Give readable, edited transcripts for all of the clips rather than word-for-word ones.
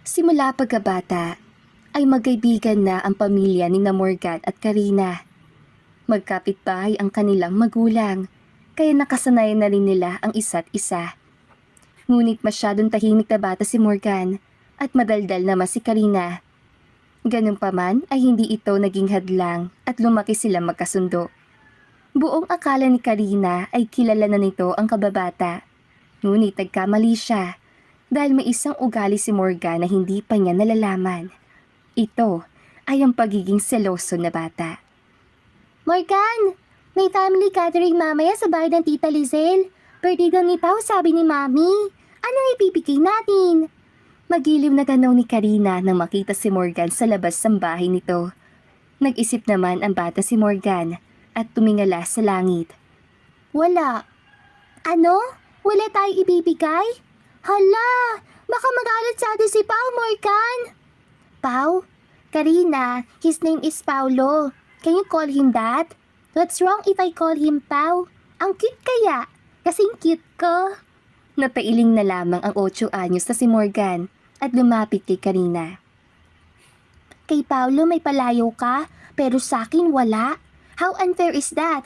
Simula pagkabata, ay magkaibigan na ang pamilya ni na Morgan at Karina. Magkapitbahay ang kanilang magulang, kaya nakasanayan na rin nila ang isa't isa. Ngunit masyadong tahimik na bata si Morgan at madaldal naman si Karina. Ganun pa man ay hindi ito naging hadlang at lumaki sila magkasundo. Buong akala ni Karina ay kilala na nito ang kababata. Ngunit nagkamali siya dahil may isang ugali si Morgan na hindi pa niya nalalaman. Ito ay ang pagiging seloso na bata. Morgan, may family gathering mamaya sa bahay ng Tita Lizelle. Birthday daw ni Pao, sabi ni Mami. Anong ipipigay natin? Magiliw na tanong ni Karina nang makita si Morgan sa labas ng bahay nito. Nag-isip naman ang bata si Morgan at tumingala sa langit. Wala. Ano? Wala tayong ibibigay? Hala, baka magalit sa atin si Pao, Morgan. Pao? Karina, his name is Paulo. Can you call him that? What's wrong if I call him Pao? Ang cute kaya. Kasing cute ko. Napailing na lamang ang 8 anyos na si Morgan at lumapit kay Karina. Kay Paulo may palayaw ka, pero sa akin wala. How unfair is that,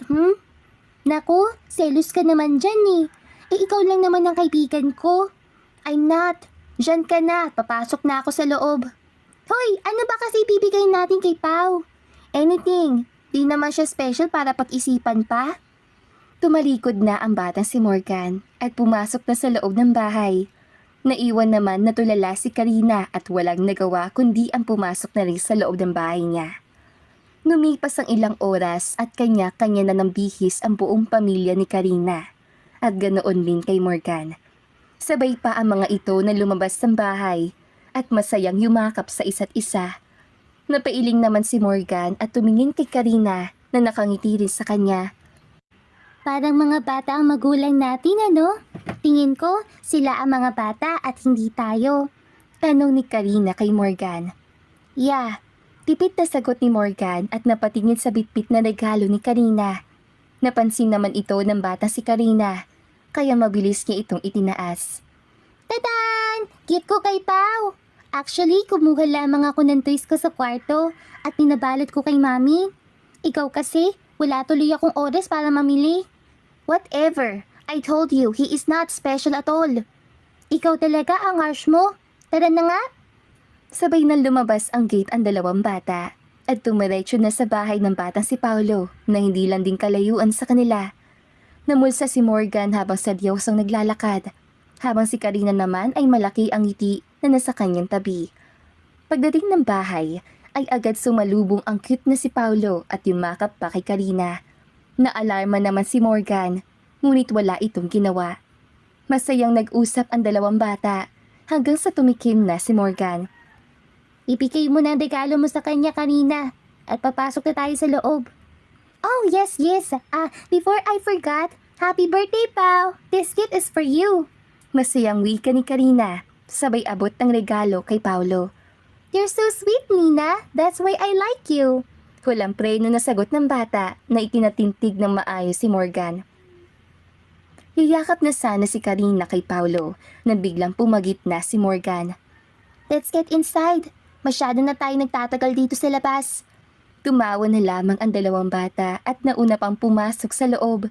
Naku, selos ka naman dyan eh. Ikaw lang naman ang kaibigan ko. I'm not. Diyan ka na, papasok na ako sa loob. Hoy, ano ba kasi ibibigay natin kay Pao? Anything. Di naman siya special para pag-isipan pa. Tumalikod na ang batang si Morgan at pumasok na sa loob ng bahay. Naiwan naman na tulala si Karina at walang nagawa kundi ang pumasok na rin sa loob ng bahay niya. Lumipas ang ilang oras at kanya-kanya na ng bihis ang buong pamilya ni Karina at ganoon din kay Morgan. Sabay pa ang mga ito na lumabas ng bahay at masayang yumakap sa isa't isa. Napailing naman si Morgan at tumingin kay Karina na nakangiti rin sa kanya. Parang mga bata ang magulang natin, ano? Tingin ko, sila ang mga bata at hindi tayo. Tanong ni Karina kay Morgan. Yeah. Tipid na sagot ni Morgan at napatingin sa bitbit na regalo ni Karina. Napansin naman ito ng bata si Karina, kaya mabilis niya itong itinaas. Tadan! Gift ko kay Pao. Actually, kumuha lamang ako ng toys ko sa kwarto at pinabalot ko kay Mami. Ikaw kasi, wala tuloy akong oras para mamili. Whatever. I told you, he is not special at all. Ikaw talaga ang harsh mo. Tara na nga. Sabay na lumabas ang gate ang dalawang bata at tumiretso na sa bahay ng batang si Paulo na hindi lang din kalayuan sa kanila. Namulsa si Morgan habang seryosong naglalakad, habang si Karina naman ay malaki ang ngiti na nasa kanyang tabi. Pagdating ng bahay, ay agad sumalubong ang cute na si Paulo at yumakap pa kay Karina. Naalarma naman si Morgan, ngunit wala itong ginawa. Masayang nag-usap ang dalawang bata hanggang sa tumikim na si Morgan. Ibigay mo na ang regalo mo sa kanya kanina at papasok na tayo sa loob. Oh, yes. Before I forgot, happy birthday, Pao. This gift is for you. Masayang wika ni Karina, sabay abot ng regalo kay Paulo. You're so sweet, Nina. That's why I like you. Walang preno na sagot ng bata na itinatintig ng maayos si Morgan. Yayakap na sana si Karina kay Paulo na biglang pumagit na si Morgan. Let's get inside. Masyado na tayo nagtatagal dito sa labas. Tumawa na lamang ang dalawang bata at nauna pang pumasok sa loob.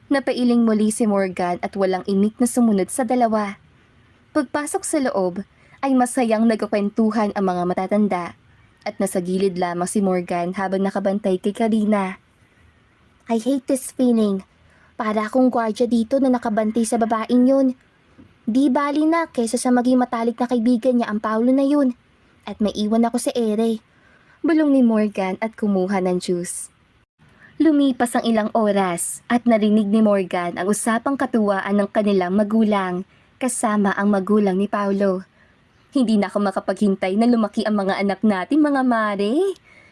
Napailing muli si Morgan at walang imik na sumunod sa dalawa. Pagpasok sa loob ay masayang nagkukwentuhan ang mga matatanda at nasa gilid lamang si Morgan habang nakabantay kay Karina. I hate this feeling. Para akong gwardya dito na nakabantay sa babaeng yun. Di bali na kaysa sa maging matalik na kaibigan niya ang Paulo na yun. At may iwan ako sa ere. Bulong ni Morgan at kumuha ng juice. Lumipas ang ilang oras at narinig ni Morgan ang usapang katuwaan ng kanilang magulang kasama ang magulang ni Paulo. Hindi na ako makapaghintay na lumaki ang mga anak natin, mga mare.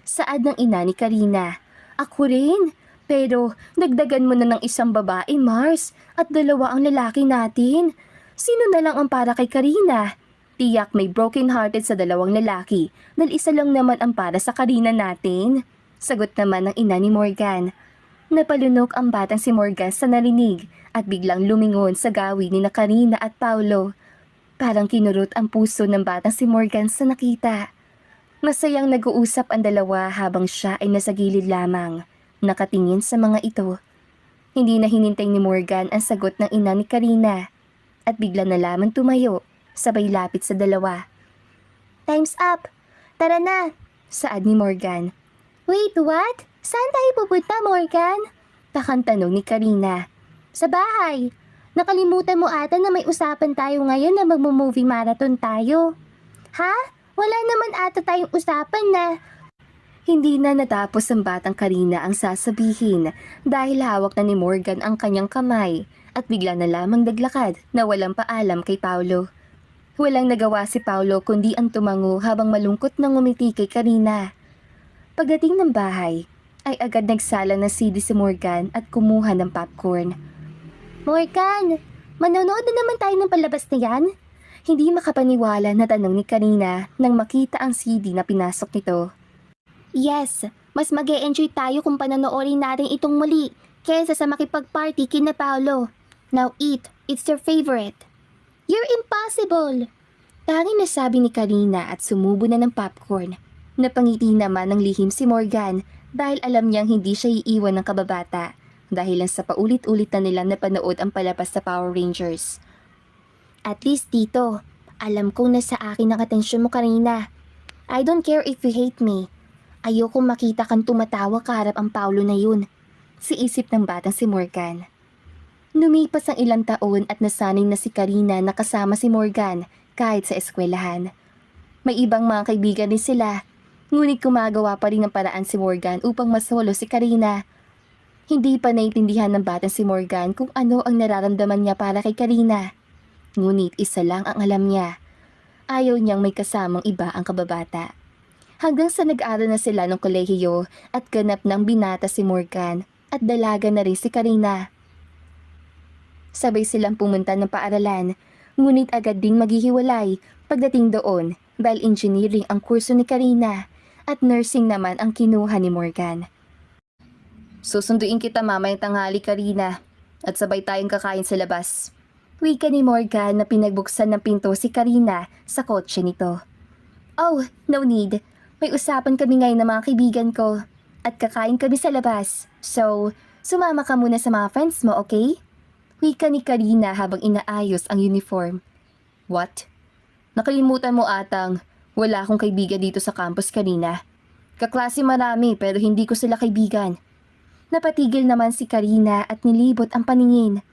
Saad ng ina ni Karina. Ako rin. Pero dagdagan mo na ng isang babae, Mars, at 2 ang lalaki natin. Sino na lang ang para kay Karina? Tiyak may broken-hearted sa 2 lalaki dahil isa lang naman ang para sa Karina natin. Sagot naman ng ina ni Morgan. Napalunok ang batang si Morgan sa narinig at biglang lumingon sa gawi ni na Karina at Paulo. Parang kinurot ang puso ng batang si Morgan sa nakita. Masayang nag-uusap ang dalawa habang siya ay nasa gilid lamang, nakatingin sa mga ito. Hindi na hinintay ni Morgan ang sagot ng ina ni Karina at bigla na lamang tumayo, sabay lapit sa dalawa. Time's up! Tara na! Saad ni Morgan. Wait, what? Saan tayo pupunta, Morgan? Takang tanong ni Karina. Sa bahay. Nakalimutan mo ata na may usapan tayo ngayon na magmo-movie marathon tayo. Ha? Wala naman ata tayong usapan na. Hindi na natapos ang batang Karina ang sasabihin dahil hawak na ni Morgan ang kanyang kamay at bigla na lamang naglakad na walang paalam kay Paulo. Walang nagawa si Paulo kundi ang tumango habang malungkot na ngumiti kay Karina. Pagdating ng bahay, ay agad nagsala ng CD si Morgan at kumuha ng popcorn. Morgan, manonood na naman tayo ng palabas na yan? Hindi makapaniwala na tanong ni Karina nang makita ang CD na pinasok nito. Yes, mas mag-e-enjoy tayo kung panonoorin natin itong muli kaysa sa makipag-party kina Paolo. Now eat, it's your favorite. You're impossible! Tanging nasabi ni Karina at sumubo na ng popcorn. Napangiti naman ng lihim si Morgan dahil alam niyang hindi siya iiwan ng kababata dahil lang sa paulit-ulit na nilang napanood ang palabas sa Power Rangers. At least dito, alam kong nasa akin ang atensyon mo, Karina. I don't care if you hate me. Ayokong makita kang tumatawa kaharap ang Paulo na yun. Si isip ng batang si Morgan. Lumipas ang ilang taon at nasanay na si Karina na kasama si Morgan kahit sa eskwelahan. May ibang mga kaibigan din sila, ngunit gumagawa pa rin ng paraan si Morgan upang masolo si Karina. Hindi pa naiintindihan ng batang si Morgan kung ano ang nararamdaman niya para kay Karina. Ngunit isa lang ang alam niya. Ayaw niyang may kasamang iba ang kababata. Hanggang sa nag-aral na sila ng kolehiyo at ganap ng binata si Morgan at dalaga na rin si Karina. Sabay silang pumunta ng paaralan, ngunit agad ding maghihiwalay pagdating doon dahil engineering ang kurso ni Karina at nursing naman ang kinuha ni Morgan. Susunduin kita mamayang tanghali, Karina, at sabay tayong kakain sa labas. Wika ni Morgan na pinagbuksan ng pinto si Karina sa kotse nito. Oh, no need. May usapan kami ngayon ng mga kaibigan ko at kakain kami sa labas. So, sumama ka muna sa mga friends mo, okay? Wika ni Karina habang inaayos ang uniform. What? Nakalimutan mo atang wala akong kaibigan dito sa campus, Karina. Kaklase marami pero hindi ko sila kaibigan. Napatigil naman si Karina at nilibot ang paningin.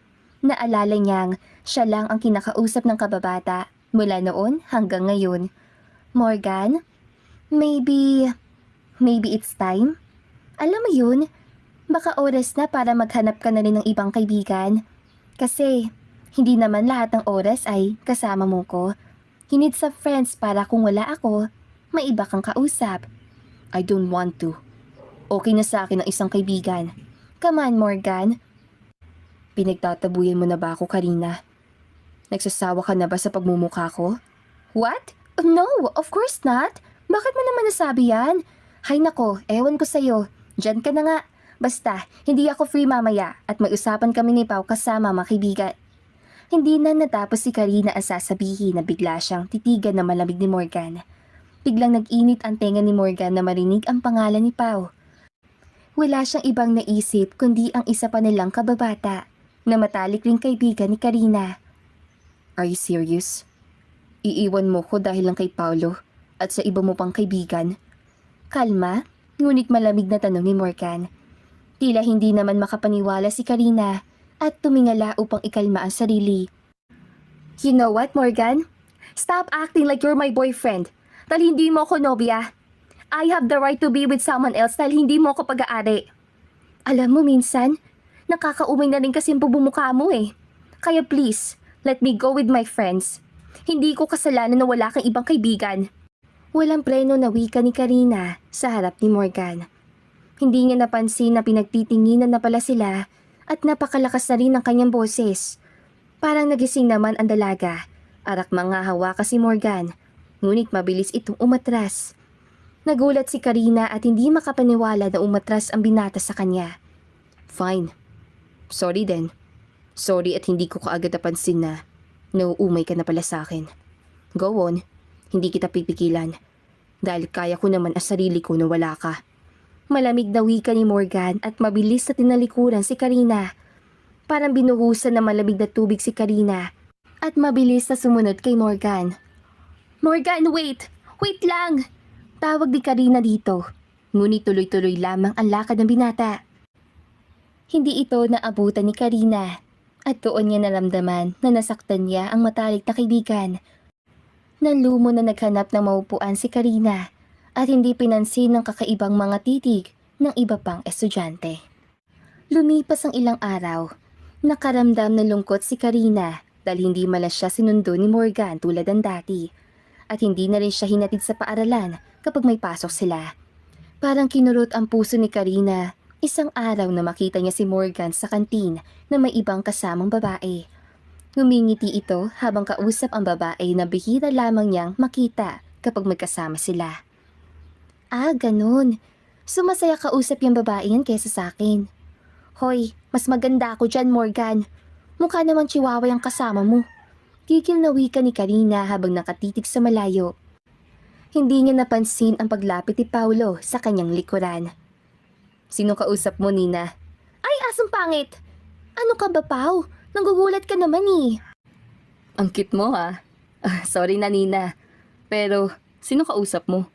Naalala niyang siya lang ang kinakausap ng kababata mula noon hanggang ngayon. Morgan, maybe it's time? Alam mo yun, baka oras na para maghanap ka na rin ng ibang kaibigan. Kasi hindi naman lahat ng oras ay kasama mo ko. Hinid sa friends para kung wala ako, may iba kang kausap. I don't want to. Okay na sa akin ang isang kaibigan. Come on, Morgan. Pinagtatabuyan mo na ba ako, Karina? Nagsasawa ka na ba sa pagmumukha ko? What? No, of course not. Bakit mo naman nasabi yan? Hay nako, ewan ko sa'yo. Diyan ka na nga. Basta, hindi ako free mamaya at may usapan kami ni Pao kasama mga kaibigan. Hindi na natapos si Karina ang sasabihin na bigla siyang titigan na malamig ni Morgan. Biglang nag-init ang tenga ni Morgan na marinig ang pangalan ni Pao. Wala siyang ibang naisip kundi ang isa pa nilang kababata na matalik ring kaibigan ni Karina. Are you serious? Iiwan mo ko dahil lang kay Paulo at sa iba mo pang kaibigan? Kalma, ngunit malamig na tanong ni Morgan. Tila hindi naman makapaniwala si Karina at tumingala upang ikalma ang sarili. You know what, Morgan? Stop acting like you're my boyfriend. Dahil hindi mo ko nobya. I have the right to be with someone else dahil hindi mo ko pag-aari. Alam mo minsan, nakakaumay na rin kasi ang bubumukha mo eh. Kaya please, let me go with my friends. Hindi ko kasalanan na wala kang ibang kaibigan. Walang preno na wika ni Karina sa harap ni Morgan. Hindi niya napansin na pinagtitinginan na pala sila at napakalakas na rin ang kanyang boses. Parang nagising naman ang dalaga. Arak mga hawa si Morgan. Ngunit mabilis itong umatras. Nagulat si Karina at hindi makapaniwala na umatras ang binata sa kanya. Fine. Sorry din. Sorry at hindi ko kaagad napansin na Nauumay ka na pala sa akin. Go on, hindi kita pipigilan. Dahil kaya ko naman ang sarili ko na wala ka. Malamig na wika ni Morgan at mabilis na tinalikuran si Karina. Parang binuhusan na malamig na tubig si Karina at mabilis na sumunod kay Morgan. Morgan, wait! Wait lang! Tawag ni Karina dito. Ngunit tuloy-tuloy lamang ang lakad ng binata. Hindi ito naabutan ni Karina at doon niya naramdaman na nasaktan niya ang matalik na kaibigan. Nalumo na naghanap ng maupuan si Karina at hindi pinansin ng kakaibang mga titig ng iba pang estudyante. Lumipas ang ilang araw. Nakaramdam ng lungkot si Karina dahil hindi mala siya sinundo ni Morgan tulad ng dati at hindi na rin siya hinatid sa paaralan kapag may pasok sila. Parang kinurot ang puso ni Karina isang araw na makita niya si Morgan sa kantin na may ibang kasamang babae. Ngumingiti ito habang kausap ang babae na bihira lamang niyang makita kapag magkasama sila. Ah, ganun. Sumasaya kausap yung babae yan kesa sa akin. Hoy, mas maganda ako dyan, Morgan. Mukha naman chihuahua yung kasama mo. Gigil na wika ni Karina habang nakatitig sa malayo. Hindi niya napansin ang paglapit ni Paulo sa kanyang likuran. Sino kausap mo, Nina? Ay, asong pangit! Ano ka ba, Pau? Nagugulat ka naman eh. Ang cute mo ha. Sorry na, Nina. Pero, sino kausap mo?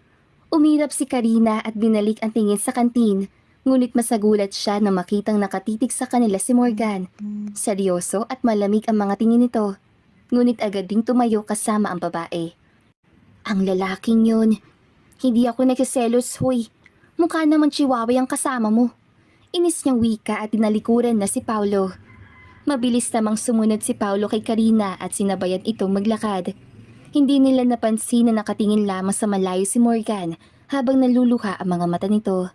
Umirap si Karina at binalik ang tingin sa kantin. Ngunit masagulat siya na makitang nakatitig sa kanila si Morgan. Seryoso at malamig ang mga tingin nito. Ngunit agad ding tumayo kasama ang babae. Ang lalaking yun. Hindi ako nagsiselos, hoy. Mukha naman chihuahua yung kasama mo. Inis niyang wika at tinalikuran na si Paulo. Mabilis namang sumunod si Paulo kay Karina at sinabayan itong maglakad. Hindi nila napansin na nakatingin lamang sa malayo si Morgan habang naluluha ang mga mata nito.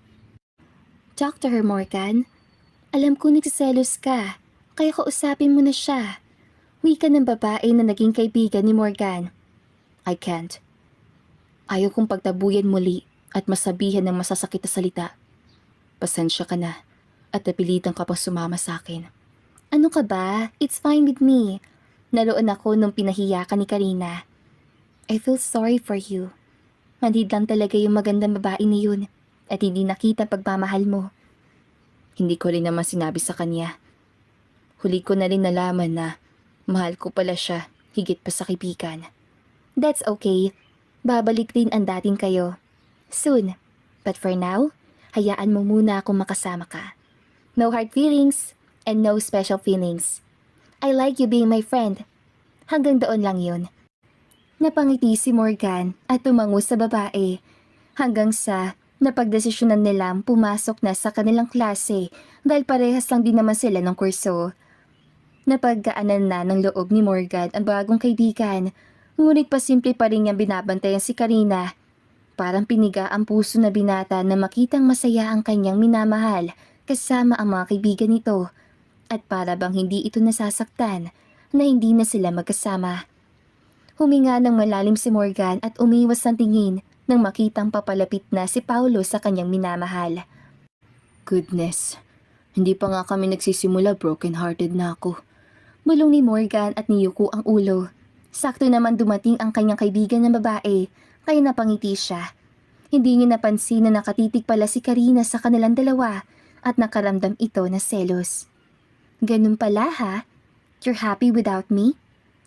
Talk to her, Morgan. Alam ko nagsiselos ka, kaya kausapin mo na siya. Wika ng babae na naging kaibigan ni Morgan. I can't. Ayaw kong pagtabuyan muli at masabihan ng masasakit na salita. Pasensya ka na at napilitan ka pang sumama sa akin. Ano ka ba? It's fine with me. Naroon ako nung pinahiya ka ni Karina. I feel sorry for you. Mandid lang talaga yung magandang babae ni yun at hindi nakita pagmamahal mo. Hindi ko rin naman sinabi sa kanya. Huli ko na rin nalaman na mahal ko pala siya higit pa sa kaibigan. That's okay. Babalik din ang dating kayo. Soon. But for now, hayaan mo muna akong makasama ka. No hard feelings and no special feelings. I like you being my friend. Hanggang doon lang yun. Napangiti si Morgan at tumango sa babae hanggang sa napagdesisyonan nilang pumasok na sa kanilang klase dahil parehas lang din naman sila ng kurso. Napagkaanan na ng loob ni Morgan ang bagong kaibigan, ngunit pasimple pa rin niyang binabantayan si Karina. Parang piniga ang puso na binata na makitang masaya ang kanyang minamahal kasama ang mga kaibigan nito at para bang hindi ito nasasaktan na hindi na sila magkasama. Huminga ng malalim si Morgan at umiwas ng tingin nang makitang papalapit na si Paulo sa kanyang minamahal. Goodness, hindi pa nga kami nagsisimula, broken-hearted na ako. Bulong ni Morgan at niyuko ang ulo. Sakto naman dumating ang kanyang kaibigan na babae, kaya napangiti siya. Hindi niya napansin na nakatitig pala si Karina sa kanilang dalawa at nakaramdam ito na selos. Ganun pala ha? You're happy without me?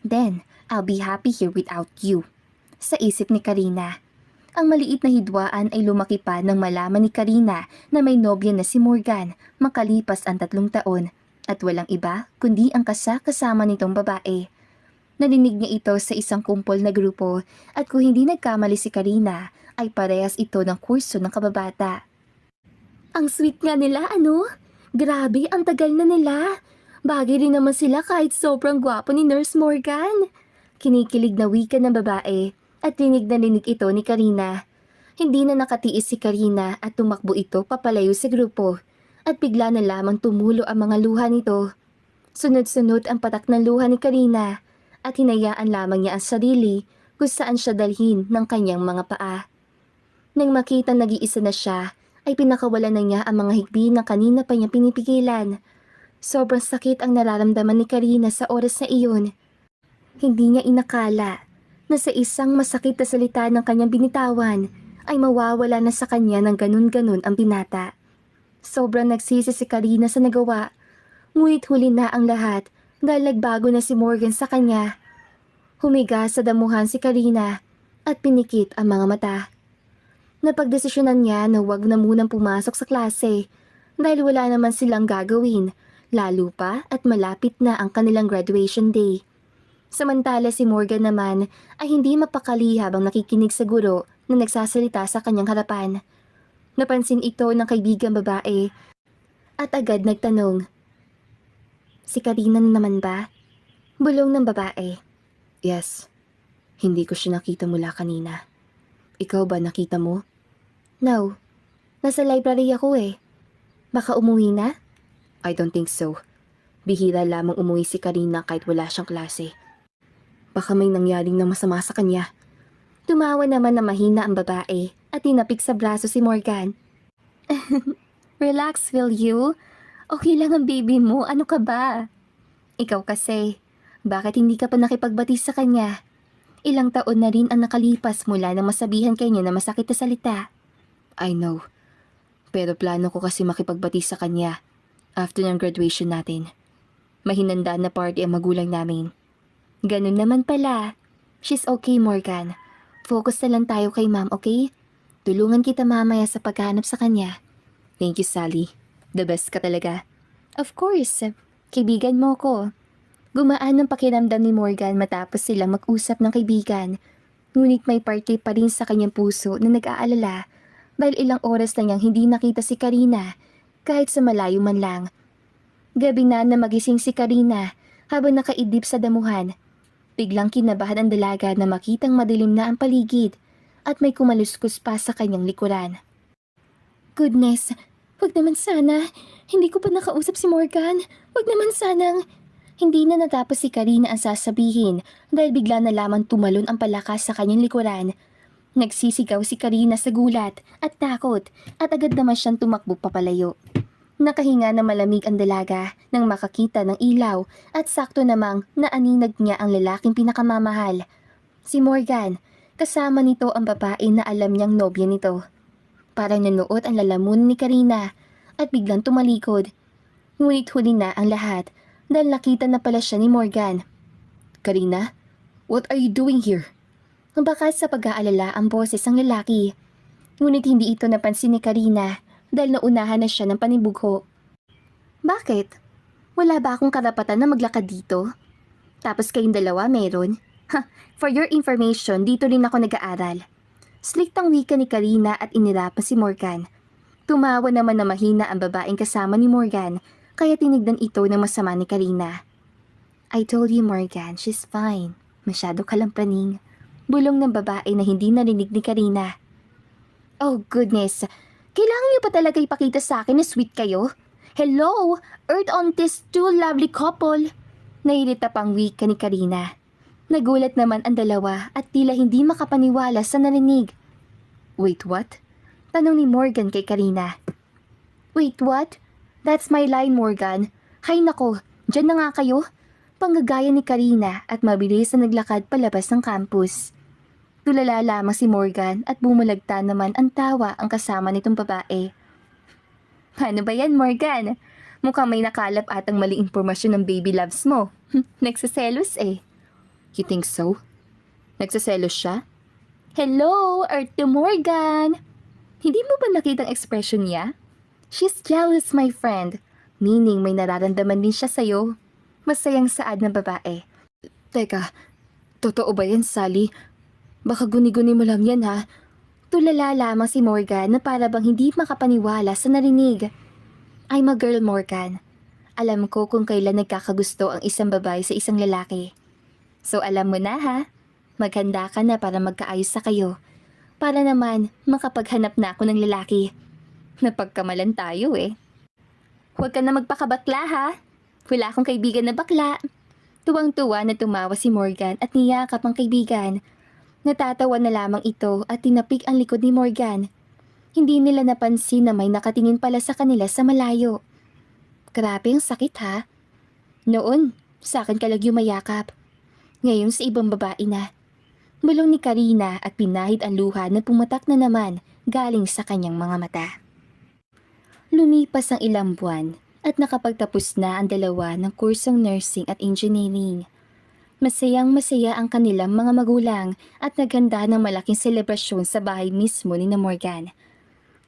Then, I'll be happy here without you. Sa isip ni Karina. Ang maliit na hidwaan ay lumaki pa nang malaman ni Karina na may nobya na si Morgan makalipas ang 3 taon at walang iba kundi ang kasama nitong babae. Narinig niya ito sa isang kumpol na grupo at kung hindi nagkamali si Karina ay parehas ito ng kurso ng kababata. Ang sweet nga nila, ano? Grabe, ang tagal na nila. Bagay rin naman sila kahit sobrang gwapo ni Nurse Morgan. Kinikilig na wika ng babae at rinig na rinig ito ni Karina. Hindi na nakatiis si Karina at tumakbo ito papalayo sa grupo at bigla na lamang tumulo ang mga luha nito. Sunod-sunod ang patak ng luha ni Karina at hinayaan lamang niya ang sarili kung saan siya dalhin ng kanyang mga paa. Nang makita nag-iisa na siya, ay pinakawalan na niya ang mga higbi na kanina pa niya pinipigilan. Sobrang sakit ang nararamdaman ni Karina sa oras na iyon. Hindi niya inakala na sa isang masakit na salita ng kanyang binitawan ay mawawala na sa kanya ng ganun-ganun ang binata. Sobrang nagsisi si Karina sa nagawa, ngunit huli na ang lahat dahil nagbago na si Morgan sa kanya. Humiga sa damuhan si Karina at pinikit ang mga mata. Napagdesisyonan niya na huwag na munang pumasok sa klase dahil wala naman silang gagawin, lalo pa at malapit na ang kanilang graduation day. Samantala si Morgan naman ay hindi mapakali habang nakikinig sa guro na nagsasalita sa kanyang harapan. Napansin ito ng kaibigang babae at agad nagtanong, "Si Karina na naman ba?" Bulong ng babae, "Yes, hindi ko siya nakita mula kanina. Ikaw ba nakita mo?" "No, nasa library ako eh. Baka umuwi na?" "I don't think so. Bihira lamang umuwi si Karina kahit wala siyang klase. Baka may nangyaring na masama sa kanya." Tumawa naman na mahina ang babae at tinapik sa braso si Morgan. "Relax, will you? Okay lang ang baby mo, ano ka ba? Ikaw kasi, bakit hindi ka pa nakipagbati sa kanya? Ilang taon na rin ang nakalipas mula nang masabihan kanya na masakit na salita." "I know. Pero plano ko kasi makipagbati sa kanya after ng graduation natin. Mahinanda na party ang magulang namin." "Ganun naman pala. She's okay, Morgan. Focus na lang tayo kay ma'am, okay? Tulungan kita mamaya sa paghanap sa kanya." "Thank you, Sally. The best ka talaga." "Of course. Kaibigan mo ko." Gumaan ang pakiramdam ni Morgan matapos sila mag-usap ng kaibigan. Ngunit may parte pa rin sa kanyang puso na nag-aalala dahil ilang oras na niyang hindi nakita si Karina kahit sa malayo man lang. Gabi na magising si Karina habang nakaidlip sa damuhan. Biglang kinabahan ang dalaga na makitang madilim na ang paligid at may kumaluskos pa sa kanyang likuran. "Goodness, wag naman sana. Hindi ko pa nakausap si Morgan. Wag naman sanang..." Hindi na natapos si Karina ang sasabihin dahil bigla na lamang tumalon ang palakas sa kanyang likuran. Nagsisigaw si Karina sa gulat at takot at agad naman siyang tumakbo papalayo. Nakahinga na malamig ang dalaga nang makakita ng ilaw at sakto namang naaninag niya ang lalaking pinakamamahal. Si Morgan, kasama nito ang babae na alam niyang nobya nito. Parang nanuot ang lalamunan ni Karina at biglang tumalikod. Ngunit huli na ang lahat dahil nakita na pala siya ni Morgan. "Karina, what are you doing here?" Bakas sa pag-aalala ang boses ng lalaki. Ngunit hindi ito napansin ni Karina dahil naunahan na siya ng panibugho. "Bakit? Wala ba akong karapatan na maglakad dito? Tapos kayong dalawa meron? For your information, dito rin ako nag-aaral." Slick ang wika ni Karina at inirapan si Morgan. Tumawa naman na mahina ang babaeng kasama ni Morgan kaya tinignan ito ng masama ni Karina. "I told you, Morgan, she's fine. Masyado ka lang praning." Bulong ng babae na hindi narinig ni Karina. "Oh goodness, kailangan niyo pa talaga ipakita sa akin na sweet kayo? Hello, earth on this two lovely couple." Nairita pang wika ni Karina. Nagulat naman ang dalawa at tila hindi makapaniwala sa narinig. "Wait, what?" Tanong ni Morgan kay Karina. "Wait, what? That's my line, Morgan. Hay nako, dyan na nga kayo." Panggagaya ni Karina at mabilis na naglakad palabas ng campus. Tulala lamang si Morgan at bumulagta naman ang tawa ang kasama nitong babae. "Paano ba yan, Morgan? Mukhang may nakalap atang maling impormasyon ng baby loves mo. Nagsaselos eh." "You think so? Nagsaselos siya?" "Hello, Earth to Morgan. Hindi mo ba nakitang expression niya? She's jealous, my friend. Meaning may nararamdaman din siya sa'yo." Masayang saad ng babae. "Teka, totoo ba yan, Sally? Baka guni-guni mo lang yan, ha?" Tulala lamang si Morgan na para bang hindi makapaniwala sa narinig. "I'm a girl, Morgan. Alam ko kung kailan nagkakagusto ang isang babae sa isang lalaki. So alam mo na, ha? Maghanda ka na para magkaayos sa kayo. Para naman makapaghanap na ako ng lalaki. Napagkamalan tayo eh." "Huwag ka na magpakabakla, ha? Wala akong kaibigan na bakla." Tuwang-tuwa na tumawa si Morgan at niyakap ang kaibigan. Natatawa na lamang ito at tinapik ang likod ni Morgan. Hindi nila napansin na may nakatingin pala sa kanila sa malayo. "Grabe ang sakit, ha? Noon, sa akin ka lang yumayakap. Ngayon sa ibang babae na. Bulong ni Karina at pinahid ang luha na pumatak na naman galing sa kanyang mga mata. Lumipas ang ilang buwan at nakapagtapos na ang dalawa ng kursong nursing at engineering. Masayang masaya ang kanilang mga magulang at naghanda ng malaking selebrasyon sa bahay mismo ni na Morgan.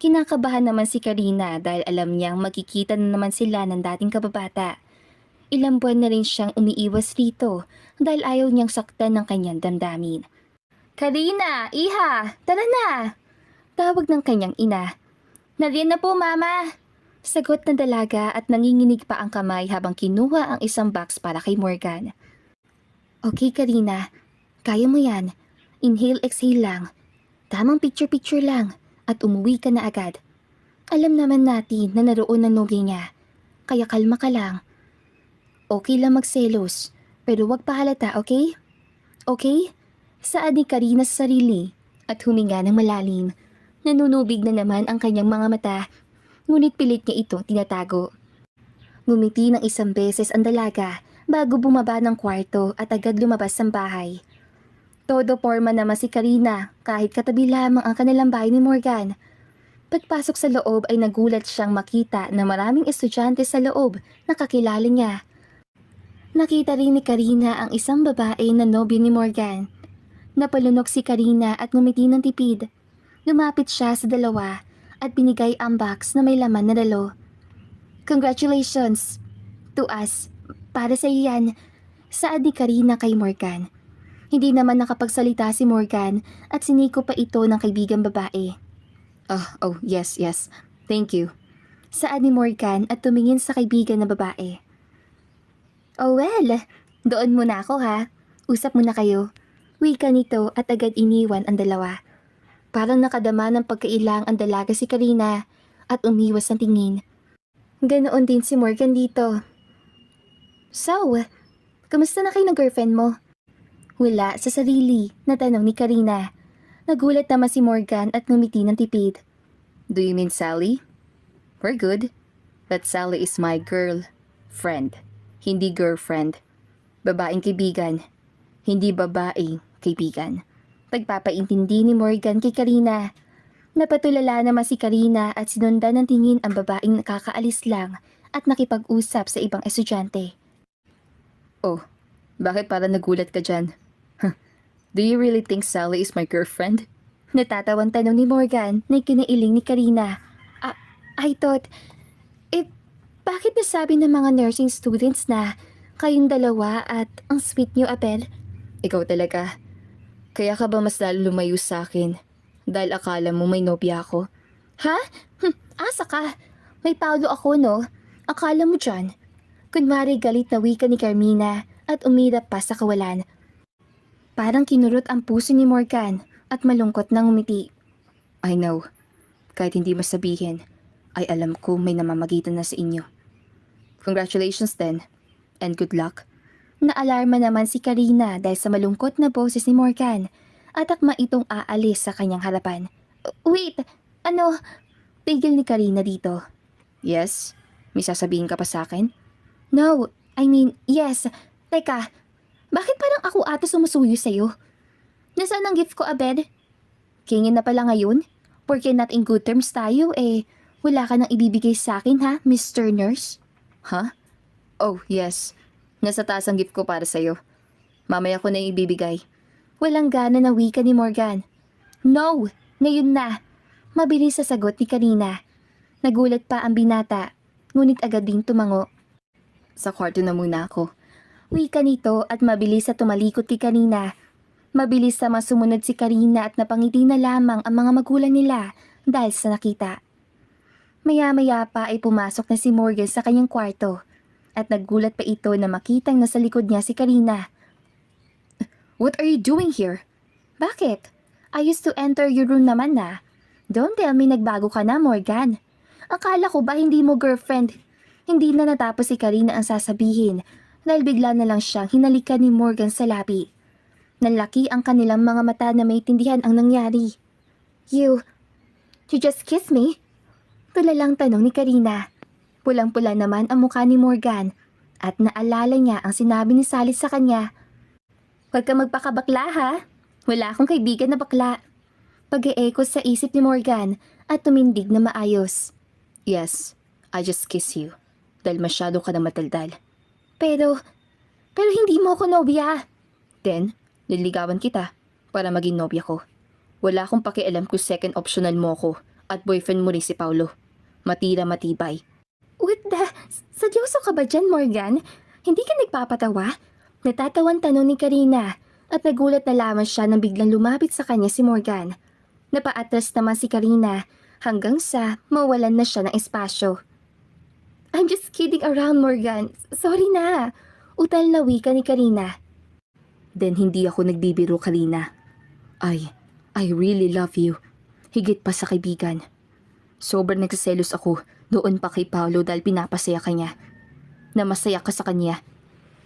Kinakabahan naman si Karina dahil alam niyang magkikita na naman sila ng dating kababata. Ilang buwan na rin siyang umiiwas rito dahil ayaw niyang saktan ng kanyang damdamin. Karina, iha, tara na! Tawag ng kanyang ina. Nariyan na po, mama! Sagot ng dalaga at nanginginig pa ang kamay habang kinuha ang isang box para kay Morgan. Okay, Karina. Kaya mo yan. Inhale, exhale lang. Tamang picture-picture lang at umuwi ka na agad. Alam naman natin na naroon ang nobya niya. Kaya kalma ka lang. Okay lang magselos, pero wag pahalata, okay? Okay? Saad ni Karina sa sarili at huminga ng malalim. Nanunubig na naman ang kanyang mga mata, ngunit pilit niya ito tinatago. Ngumiti ng isang beses ang dalaga bago bumaba ng kwarto at agad lumabas ng bahay. Todo forma naman si Karina kahit katabi lamang ang kanilang bahay ni Morgan. Pagpasok sa loob ay nagulat siyang makita na maraming estudyante sa loob na kakilala niya. Nakita rin ni Karina ang isang babae na nobyo ni Morgan. Napalunok si Karina at ngumiti ng tipid. Lumapit siya sa dalawa at binigay ang box na may laman na relo. Congratulations to us. Para sa iyan, saad ni Karina kay Morgan. Hindi naman nakapagsalita si Morgan at siniko pa ito ng kaibigang babae. Oh, yes. Thank you. Saad ni Morgan at tumingin sa kaibigan na babae. Oh well, doon muna ako ha. Usap muna kayo. Wika nito at agad iniwan ang dalawa. Parang nakadama ng pagkailang ang dalaga si Karina at umiwas ng tingin. Ganoon din si Morgan dito. So, kamusta na kayo ng girlfriend mo? Wala sa sarili, na tanong ni Karina. Nagulat naman si Morgan at ngumiti ng tipid. Do you mean Sally? We're good. But Sally is my girlfriend, hindi girlfriend. Babaeng kaibigan, hindi babaeng kaibigan. Pagpapaintindi ni Morgan kay Karina. Napatulala naman si Karina at sinundan ng tingin ang babaeng nakakaalis lang at nakipag-usap sa ibang estudyante. Oh, bakit para nagulat ka dyan? Do you really think Sally is my girlfriend? Natatawang tanong ni Morgan na kinailing ni Karina. I thought, bakit nasabi ng mga nursing students na kayong dalawa at ang sweet niyo, Abel? Ikaw talaga. Kaya ka ba mas lalo lumayo sa akin? Dahil akala mo may nobya ako? Ha? Asa ka? May Paulo ako, no? Akala mo dyan? Kunwari galit na wika ni Carmina at umirap pa sa kawalan. Parang kinurot ang puso ni Morgan at malungkot na ngumiti. I know. Kahit hindi masabihin, ay alam ko may namamagitan na sa inyo. Congratulations then, and good luck. Naalarma naman si Karina dahil sa malungkot na boses ni Morgan at akma itong aalis sa kanyang harapan. Wait, ano? Tigil ni Karina dito. Yes? May sasabihin ka pa sa akin? No, I mean, yes. Teka, bakit parang ako ata sumusuyo sa'yo? Nasaan ang gift ko, Abed? Kingin na pala ngayon? Porque not in good terms tayo, wala ka nang ibibigay sa akin ha, Mr. Nurse? Huh? Oh, yes. Nasa taas ang gift ko para sa'yo. Mamaya ko na ibibigay. Walang gana na wika ni Morgan. No! Ngayon na! Mabilis sa sagot ni Karina. Nagulat pa ang binata, ngunit agad ding tumango. Sa kwarto na muna ako. Wika nito at mabilis sa tumalikod kay Karina. Mabilis sa masumunod si Karina at napangiti na lamang ang mga magulang nila dahil sa nakita. Maya-maya pa ay pumasok na si Morgan sa kanyang kwarto. At naggulat pa ito na makitang nasa likod niya si Karina. What are you doing here? Bakit? I used to enter your room naman na. Don't tell me nagbago ka na, Morgan. Akala ko ba hindi mo girlfriend? Hindi na natapos si Karina ang sasabihin dahil bigla na lang siyang hinalikan ni Morgan sa labi. Nalaki ang kanilang mga mata na may tindihan ang nangyari. You just kissed me? Tulalang tanong ni Karina. Pulang-pula naman ang mukha ni Morgan at naalala niya ang sinabi ni Sally sa kanya. Huwag ka magpakabakla ha. Wala akong kaibigan na bakla. Pag-eeko sa isip ni Morgan at tumindig na maayos. Yes, I just kiss you. Dahil masyado ka na mataldal. Pero hindi mo ako nobya. Then, liligawan kita para maging nobya ko. Wala akong pakialam kung second optional mo ko at boyfriend mo rin si Paulo. Matira matibay. What the? Seryoso ka ba dyan, Morgan? Hindi ka nagpapatawa? Natatawan tanong ni Karina at nagulat na lamang siya nang biglang lumapit sa kanya si Morgan. Napaatras naman si Karina hanggang sa mawalan na siya ng espasyo. I'm just kidding around, Morgan. Sorry na. Utal na wika ni Karina. Then hindi ako nagbibiro, Karina. I really love you. Higit pa sa kaibigan. Sobrang nagsaselos ako doon pa kay Paolo dahil pinapasaya ka niya. Na masaya ka sa kanya.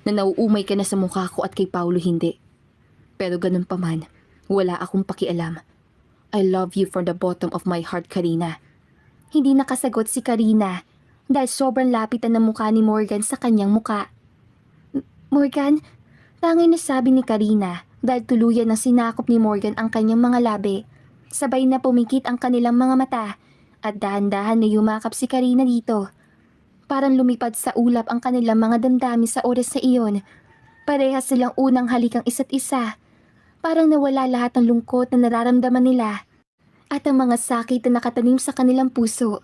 Na nauumay ka na sa mukha ko at kay Paolo hindi. Pero ganun pa man, wala akong pakialam. I love you from the bottom of my heart, Karina. Hindi nakasagot si Karina dahil sobrang lapitan ng mukha ni Morgan sa kanyang muka. Morgan, tanging nasabi ni Karina dahil tuluyan na sinakop ni Morgan ang kanyang mga labi. Sabay na pumikit ang kanilang mga mata at dahan-dahan na yumakap si Karina dito. Parang lumipad sa ulap ang kanilang mga damdamin sa oras na iyon. Parehas silang unang halikang isa't isa. Parang nawala lahat ng lungkot na nararamdaman nila. At ang mga sakit na nakatanim sa kanilang puso.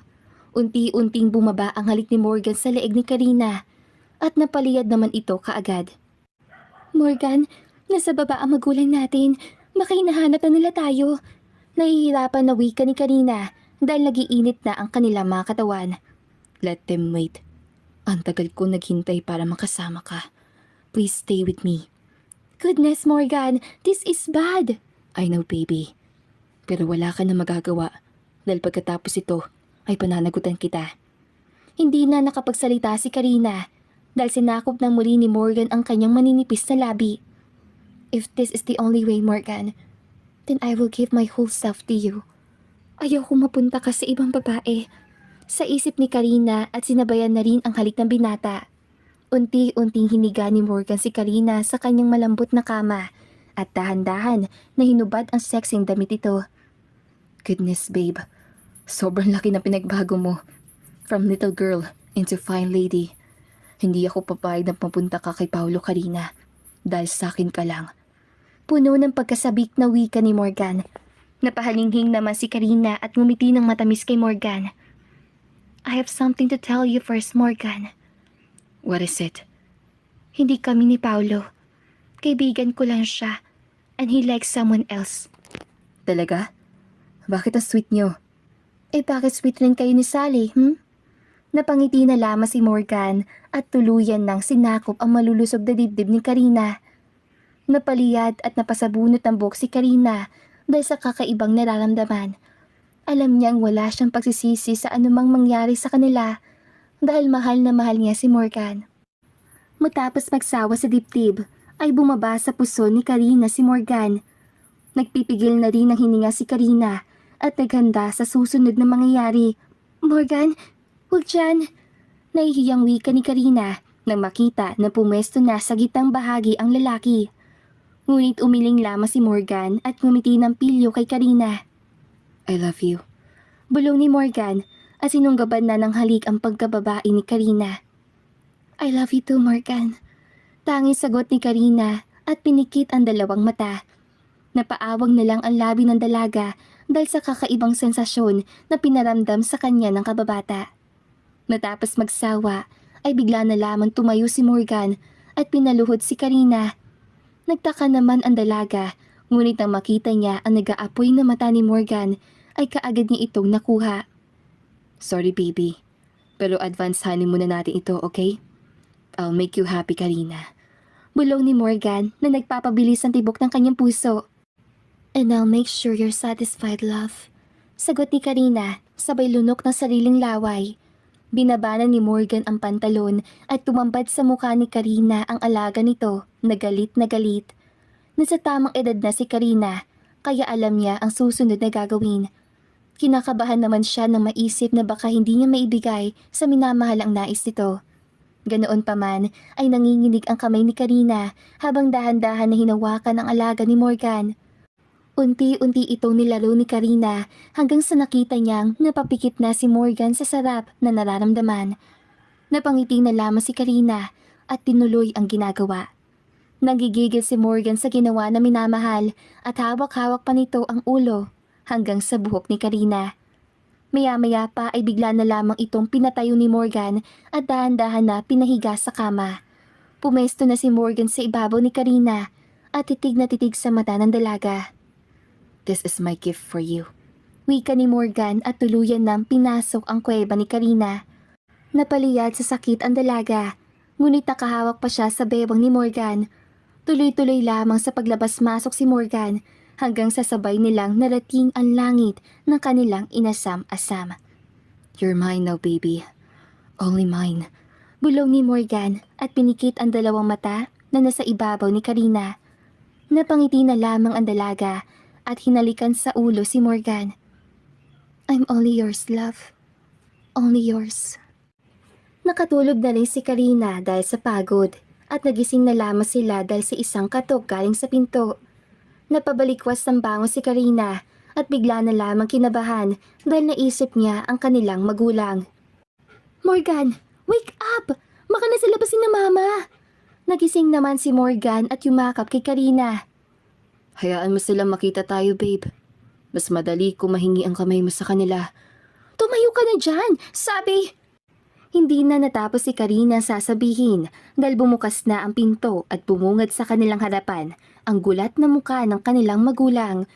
Unti-unting bumaba ang halik ni Morgan sa leeg ni Karina. At napaliyad naman ito kaagad. Morgan, nasa baba ang magulang natin. Baka hinahanap na nila tayo. Nahihirapan na wika ni Karina dahil nagiinit na ang kanilang mga katawan. Let them wait. Ang tagal ko naghintay para makasama ka. Please stay with me. Goodness, Morgan, this is bad. I know, baby. Pero wala ka na magagawa dahil pagkatapos ito ay pananagutan kita. Hindi na nakapagsalita si Karina dahil sinakop ng muli ni Morgan ang kanyang maninipis na labi. If this is the only way, Morgan, then I will give my whole self to you. Ayoko mapunta ka sa ibang babae. Sa isip ni Karina at sinabayan na rin ang halik ng binata. Unti-unting hiniga ni Morgan si Karina sa kanyang malambot na kama at dahan-dahan na hinubad ang sexing damit ito. Goodness, babe. Sobrang laki na pinagbago mo. From little girl into fine lady. Hindi ako papayag na mapunta ka kay Paulo, Karina. Dahil sa akin ka lang. Puno ng pagkasabik na wika ni Morgan. Napahalinghing naman si Karina at ngumiti ng matamis kay Morgan. I have something to tell you first, Morgan. What is it? Hindi kami ni Paulo. Kaibigan ko lang siya. And he likes someone else. Talaga? Bakit ang sweet niyo? Bakit sweet rin kayo ni Sally, Napangiti na lamang si Morgan at tuluyan nang sinakop ang malulusog na dibdib ni Karina. Napaliyad at napasabunot ang buhok si Karina dahil sa kakaibang nararamdaman. Alam niyang wala siyang pagsisisi sa anumang mangyari sa kanila dahil mahal na mahal niya si Morgan. Matapos magsawa sa dibdib, ay bumaba sa puso ni Karina si Morgan. Nagpipigil na rin ng hininga si Karina at naghanda sa susunod na mangyayari. Morgan, huwag dyan! Nahihiyang wika ni Karina nang makita na pumesto na sa gitang bahagi ang lalaki. Ngunit umiling lamang si Morgan at ngumiti ng pilyo kay Karina. I love you. Bulong ni Morgan at sinunggaban na ng halik ang pagkababae ni Karina. I love you too, Morgan. Tanging sagot ni Karina at pinikit ang dalawang mata. Napaawang na lang ang labi ng dalaga dahil sa kakaibang sensasyon na pinaramdam sa kanya ng kababata. Matapos magsawa ay bigla na lamang tumayo si Morgan at pinaluhod si Karina. Nagtaka naman ang dalaga, ngunit nang makita niya ang nag-aapoy na mata ni Morgan ay kaagad niya itong nakuha. Sorry, baby. Pero advance honeymoon na natin ito, okay? I'll make you happy, Karina. Bulong ni Morgan na nagpapabilis ang tibok ng kanyang puso. And I'll make sure you're satisfied, love. Sagot ni Karina, sabay lunok ng sariling laway. Binabanan ni Morgan ang pantalon at tumambad sa mukha ni Karina ang alaga nito na galit na galit. Nasa tamang edad na si Karina, kaya alam niya ang susunod na gagawin. Kinakabahan naman siya nang maisip na baka hindi niya maibigay sa minamahal ang nais nito. Ganoon pa man ay nanginginig ang kamay ni Karina habang dahan-dahan na hinawakan ang alaga ni Morgan. Unti-unti itong nilaro ni Karina hanggang sa nakita niyang napapikit na si Morgan sa sarap na nararamdaman. Napangiti na lamang si Karina at tinuloy ang ginagawa. Nagigigil si Morgan sa ginawa na minamahal at hawak-hawak pa nito ang ulo hanggang sa buhok ni Karina. Maya-maya pa ay bigla na lamang itong pinatayo ni Morgan at dahan-dahan na pinahiga sa kama. Pumesto na si Morgan sa ibabaw ni Karina at titig na titig sa mata ng dalaga. "This is my gift for you." Wika ni Morgan at tuluyan nang pinasok ang kuweba ni Karina. Napaliyad sa sakit ang dalaga, ngunit nakahawak pa siya sa bewang ni Morgan. Tuloy-tuloy lamang sa paglabas-masok si Morgan hanggang sa sabay nilang narating ang langit ng kanilang inasam-asam. "You're mine now, baby. Only mine." Bulong ni Morgan at pinikit ang dalawang mata na nasa ibabaw ni Karina. Napangiti na lamang ang dalaga at hinalikan sa ulo si Morgan. "I'm only yours, love. Only yours." Nakatulog na rin si Karina dahil sa pagod at nagising na lamang sila dahil sa isang katok galing sa pinto. Napabalikwas ng bango si Karina at bigla na lamang kinabahan dahil naisip niya ang kanilang magulang. "Morgan, wake up! Baka nasa labas na mama!" Nagising naman si Morgan at yumakap kay Karina. "Hayaan mo silang makita tayo, babe. Mas madali kung mahingi ang kamay mo sa kanila." "Tumayo ka na dyan! Sabi..." Hindi na natapos si Karina sasabihin dahil bumukas na ang pinto at bumungad sa kanilang harapan ang gulat na mukha ng kanilang magulang.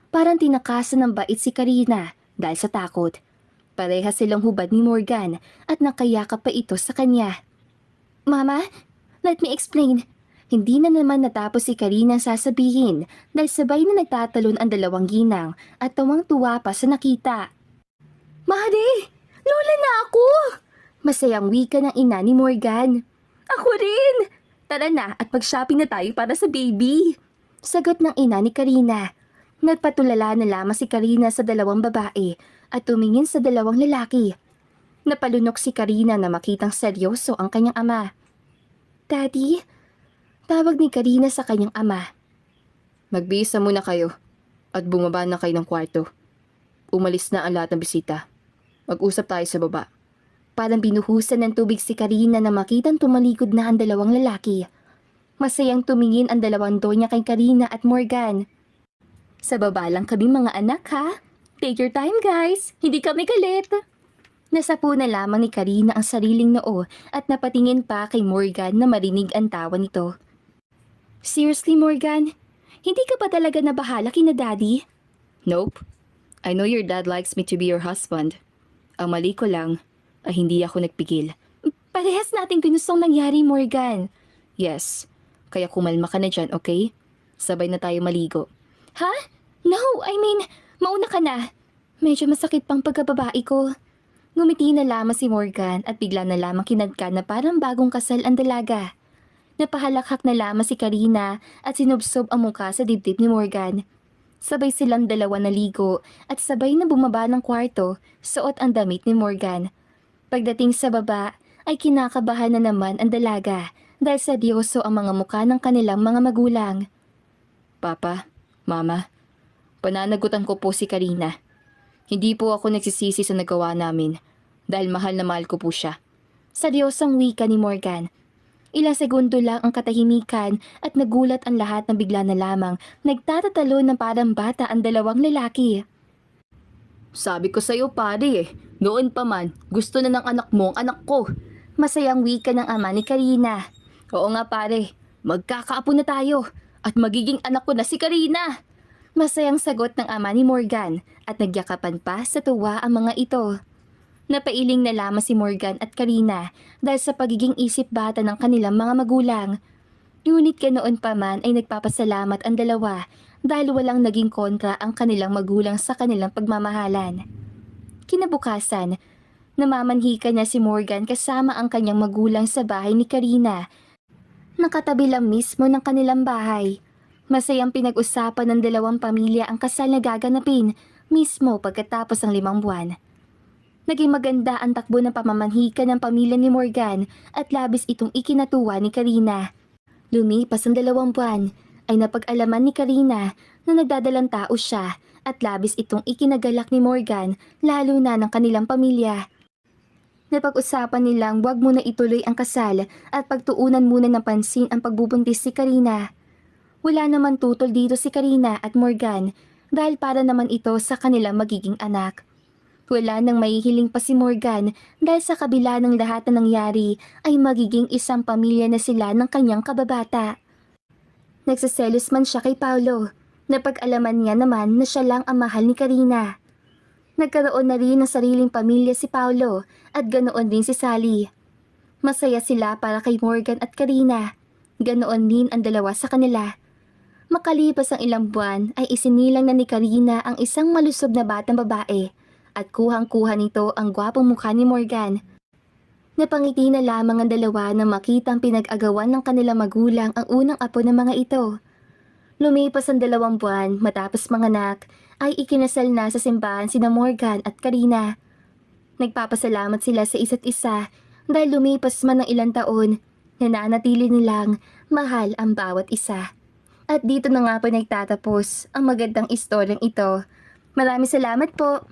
Parang tinakasan ng bait si Karina dahil sa takot. Parehas silang hubad ni Morgan at nakayakap pa ito sa kanya. "Mama, let me explain." Hindi na naman natapos si Karina sasabihin dahil sabay na nagtatalon ang dalawang ginang at tawang-tuwa pa sa nakita. "Mare! Lola na ako!" Masayang wika ng ina ni Morgan. "Ako rin! Tara na at mag-shopping na tayo para sa baby." Sagot ng ina ni Karina. Nagpatulala na lamang si Karina sa dalawang babae at tumingin sa dalawang lalaki. Napalunok si Karina na makitang seryoso ang kanyang ama. "Daddy?" Tawag ni Karina sa kanyang ama. "Magbihis na muna kayo at bumaba na kayo ng kwarto. Umalis na ang lahat ng bisita. Mag-usap tayo sa baba." Parang binuhusan ng tubig si Karina na makitang tumalikod na ang dalawang lalaki. Masayang tumingin ang dalawang donya kay Karina at Morgan. "Sa baba lang kami mga anak ha. Take your time guys, hindi kami galit." Nasapo na lamang ni Karina ang sariling noo at napatingin pa kay Morgan na marinig ang tawa nito. "Seriously Morgan, hindi ka ba talaga nabahala kina daddy?" "Nope. I know your dad likes me to be your husband. Ang mali ko lang ay hindi ako nagpigil." "Parehas nating ginustong nangyari, Morgan." "Yes, kaya kumalma ka na dyan, okay? Sabay na tayo maligo." "Ha? No, I mean, mauna ka na. Medyo masakit pang pagkababae ko." Ngumiti na lamang si Morgan at bigla na lamang kinadkad na parang bagong kasal ang dalaga. Napahalakhak na lamang si Karina at sinubsob ang mukha sa dibdib ni Morgan. Sabay silang dalawa naligo at sabay na bumaba ng kwarto, suot ang damit ni Morgan. Pagdating sa baba ay kinakabahan na naman ang dalaga dahil seryoso ang mga mukha ng kanilang mga magulang. "Papa, Mama, pananagutan ko po si Karina. Hindi po ako nagsisisi sa nagawa namin dahil mahal na mahal ko po siya." Seryosong wika ni Morgan. Ilang segundo lang ang katahimikan at nagulat ang lahat na bigla na lamang nagtatatalo ng parang bata ang dalawang lalaki. "Sabi ko sa'yo pare noon pa man, gusto na ng anak mo ang anak ko." Masayang wika ng ama ni Karina. "Oo nga pare, magkakaapo na tayo at magiging anak ko na si Karina." Masayang sagot ng ama ni Morgan at nagyakapan pa sa tuwa ang mga ito. Napailing na lamang si Morgan at Karina dahil sa pagiging isip bata ng kanilang mga magulang. Ngunit ganoon pa man ay nagpapasalamat ang dalawa dahil walang naging kontra ang kanilang magulang sa kanilang pagmamahalan. Kinabukasan, namamanhika na si Morgan kasama ang kanyang magulang sa bahay ni Karina. Nakatabi lang mismo ng kanilang bahay. Masayang pinag-usapan ng dalawang pamilya ang kasal na gaganapin mismo pagkatapos ng 5 buwan. Naging maganda ang takbo ng pamamanhika ng pamilya ni Morgan at labis itong ikinatuwa ni Karina. Lumipas ang 2 buwan ay napag-alaman ni Karina na nagdadalang tao siya at labis itong ikinagalak ni Morgan lalo na ng kanilang pamilya. Napag-usapan nilang wag muna ituloy ang kasal at pagtuunan muna ng pansin ang pagbubuntis si Karina. Wala naman tutol dito si Karina at Morgan dahil para naman ito sa kanilang magiging anak. Wala nang mahihiling pa si Morgan dahil sa kabila ng lahat na nangyari ay magiging isang pamilya na sila ng kanyang kababata. Nagsiselos man siya kay Paulo. Napag-alaman niya naman na siya lang ang mahal ni Karina. Nagkaroon na rin ng sariling pamilya si Paulo at ganoon din si Sally. Masaya sila para kay Morgan at Karina. Ganoon din ang dalawa sa kanila. Makalipas ang ilang buwan ay isinilang na ni Karina ang isang malusog na batang babae at kuhang-kuha nito ang gwapong mukha ni Morgan. Napangiti na lamang ang dalawa nang makitang pinag-agawan ng kanilang magulang ang unang apo ng mga ito. Lumipas ang 2 buwan matapos manganak ay ikinasal na sa simbahan sina Morgan at Karina. Nagpapasalamat sila sa isa't isa dahil lumipas man ng ilang taon, nananatili nilang mahal ang bawat isa. At dito na nga po nagtatapos ang magandang istoryang ito. Maraming salamat po!